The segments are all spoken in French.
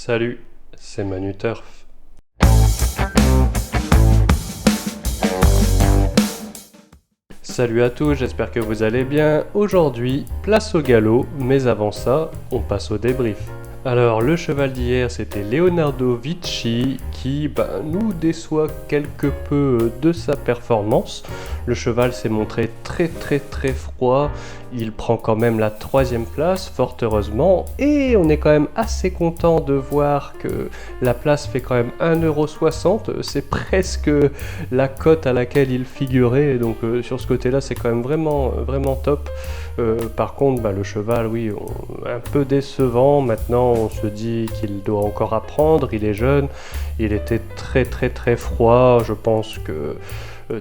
Salut, c'est Manu Turf. Salut à tous, j'espère que vous allez bien. Aujourd'hui, place au galop, mais avant ça, on passe au débrief. Alors, le cheval d'hier, c'était Leonardo Vici qui nous déçoit quelque peu de sa performance. Le cheval s'est montré très froid. Il prend quand même la 3e place, fort heureusement. Et on est quand même assez content de voir que la place fait quand même 1,60€. C'est presque la cote à laquelle il figurait. Donc sur ce côté-là, c'est quand même vraiment top. Par contre, le cheval, oui, un peu décevant. Maintenant, on se dit qu'il doit encore apprendre. Il est jeune. Il était très froid. Je pense que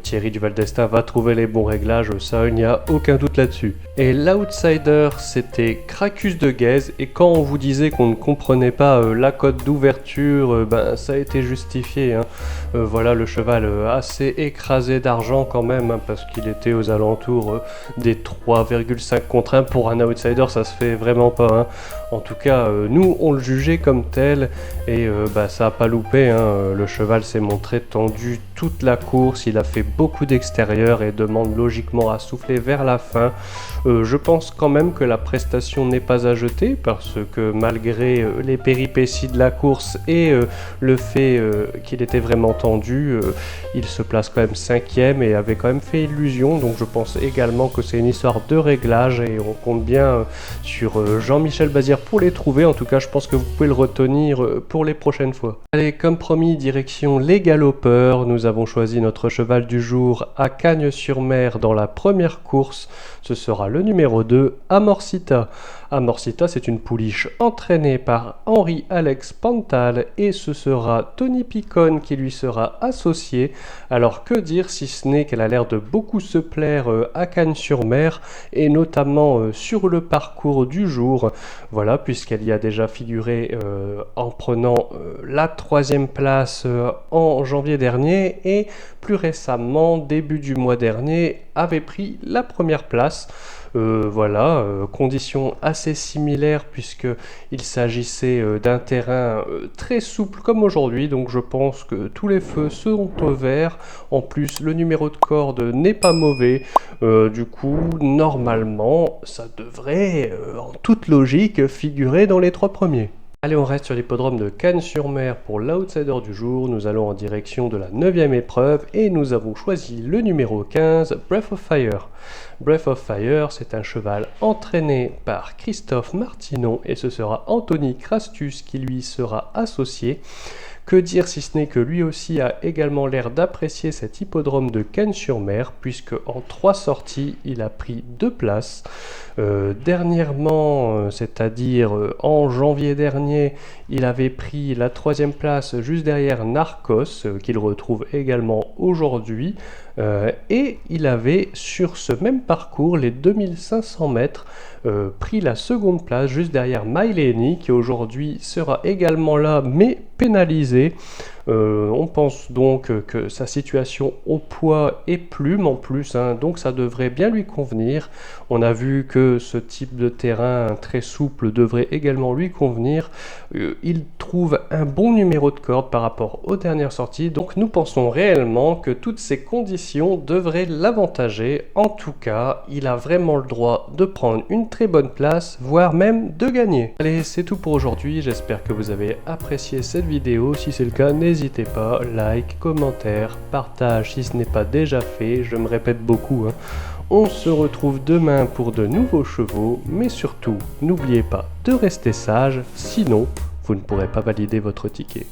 Thierry Duval d'Estaing va trouver les bons réglages, ça il n'y a aucun doute là-dessus. Et l'outsider c'était Cracus de Guèze, et quand on vous disait qu'on ne comprenait pas la cote d'ouverture, ça a été justifié. Voilà, le cheval assez écrasé d'argent quand même, parce qu'il était aux alentours des 3,5 contre 1. Pour un outsider ça se fait vraiment pas. En tout cas, nous on le jugeait comme tel, et ça a pas loupé. Le cheval s'est montré tendu toute la course, il a fait beaucoup d'extérieur et demande logiquement à souffler vers la fin. Je pense quand même que la prestation n'est pas à jeter, parce que malgré les péripéties de la course et le fait qu'il était vraiment tendu, il se place quand même 5e et avait quand même fait illusion. Donc je pense également que c'est une histoire de réglage, et on compte bien sur Jean-Michel Bazir pour les trouver. En tout cas, je pense que vous pouvez le retenir pour les prochaines fois. Allez, comme promis, direction les galopeurs. Nous avons choisi notre cheval du jour à Cagnes-sur-Mer dans la première course. Ce sera le numéro 2, Amorcita. Amorcita, c'est une pouliche entraînée par Henri-Alex Pantal, et ce sera Tony Picon qui lui sera associé. Alors que dire si ce n'est qu'elle a l'air de beaucoup se plaire à Cagnes-sur-Mer, et notamment sur le parcours du jour. Voilà, puisqu'elle y a déjà figuré en prenant la 3e place en janvier dernier, et plus récemment, début du mois dernier, avait pris la 1re place. Voilà, conditions assez similaires puisqu'il s'agissait d'un terrain très souple comme aujourd'hui, donc je pense que tous les feux seront au vert. En plus, le numéro de corde n'est pas mauvais, du coup, normalement, ça devrait, en toute logique, figurer dans les 3 premiers. Allez, on reste sur l'hippodrome de Cagnes-sur-Mer pour l'outsider du jour. Nous allons en direction de la 9e épreuve et nous avons choisi le numéro 15, Breath of Fire. Breath of Fire, c'est un cheval entraîné par Christophe Martinon, et ce sera Anthony Crastus qui lui sera associé. Que dire si ce n'est que lui aussi a également l'air d'apprécier cet hippodrome de Cagnes-sur-Mer, puisque en 3 sorties, il a pris 2 places. Dernièrement, c'est-à-dire en janvier dernier, il avait pris la 3e place juste derrière Narcos, qu'il retrouve également aujourd'hui. Et il avait, sur ce même parcours, les 2500 mètres, pris la 2e place juste derrière Maileni, qui aujourd'hui sera également là, mais pénalisé. On pense donc que sa situation au poids est plume en plus, donc ça devrait bien lui convenir. On a vu que ce type de terrain très souple devrait également lui convenir. Il trouve un bon numéro de corde par rapport aux dernières sorties, donc nous pensons réellement que toutes ces conditions devraient l'avantager. En tout cas, il a vraiment le droit de prendre une très bonne place, voire même de gagner. Allez, c'est tout pour aujourd'hui, j'espère que vous avez apprécié cette vidéo. Si c'est le cas, n'hésitez pas, like, commentaire, partage si ce n'est pas déjà fait, je me répète beaucoup. On se retrouve demain pour de nouveaux chevaux, mais surtout, n'oubliez pas de rester sage, sinon vous ne pourrez pas valider votre ticket.